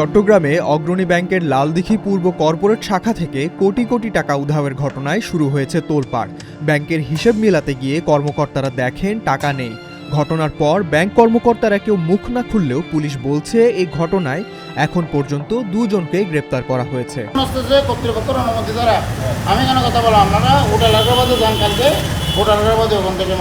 চট্টগ্রামে অগ্রণী ব্যাংকের লালদিঘি পূর্ব কর্পোরেট শাখা থেকে কোটি কোটি টাকা উধাওয়ের ঘটনায় শুরু হয়েছে তোলপাড়। ব্যাংকের হিসেব মেলাতে গিয়ে কর্মকর্তারা দেখেন টাকা নেই। ঘটনার পর ব্যাংক কর্মকর্তারা কেউ মুখ না খুললেও পুলিশ বলছে এই ঘটনায় এখন পর্যন্ত দুজনকে গ্রেপ্তার করা হয়েছে। আমি কেন কথা বললাম, আপনারা হোটেল আগ্রাবাদে যান, কালকে হোটেল আগ্রাবাদে ওখান থেকে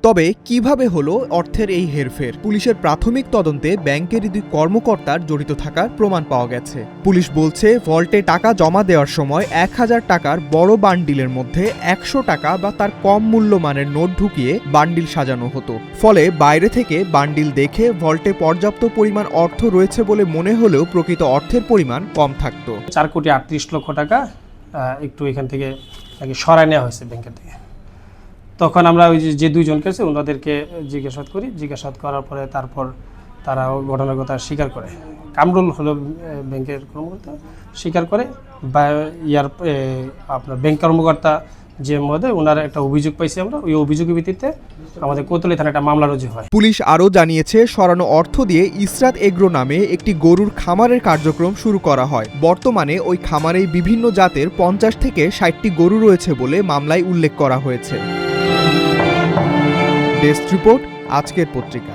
তবে কিভাবে হলো অর্থের এই হেরফের? পুলিশের প্রাথমিক তদন্তে ব্যাংকের দুই কর্মকর্তার জড়িত থাকার প্রমাণ পাওয়া গেছে। পুলিশ বলছে ভল্টে টাকা জমা দেওয়ার সময় 1000 টাকার বড় বান্ডিলের মধ্যে 100 টাকা বা তার কম মূল্যমানের নোট ঢুকিয়ে বান্ডিল সাজানো হতো। ফলে বাইরে থেকে বান্ডিল দেখে ভল্টে পর্যাপ্ত পরিমাণ অর্থ রয়েছে বলে মনে হলেও প্রকৃত অর্থের পরিমাণ কম থাকতো। 4,38,00,000 টাকা একটু এখান থেকে সরাই নেওয়া হয়েছে ব্যাংকের থেকে। তখন আমরা ওই যে দুইজনকে আছে ওনাদেরকে জিজ্ঞাসাবাদ করি। জিজ্ঞাসাবাদ করার পরে তারপর তারা ঘটনার কথা স্বীকার করে। কামরুল হলো ব্যাংকের কর্মকর্তা, স্বীকার করে বা আপনার ব্যাংক কর্মকর্তা যে মহোদয় ওনার একটা অভিযোগ পাইছি আমরা, ওই অভিযোগের ভিত্তিতে আমাদের কোতোয়ালি থানায় একটা মামলা রুজু হয়। পুলিশ আরও জানিয়েছে সরানো অর্থ দিয়ে ইসরাত এগ্রো নামে একটি গরুর খামারের কার্যক্রম শুরু করা হয়। বর্তমানে ওই খামারেই বিভিন্ন জাতের 50 থেকে 60টি গরু রয়েছে বলে মামলায় উল্লেখ করা হয়েছে। ডেস্ক রিপোর্ট, আজকের পত্রিকা।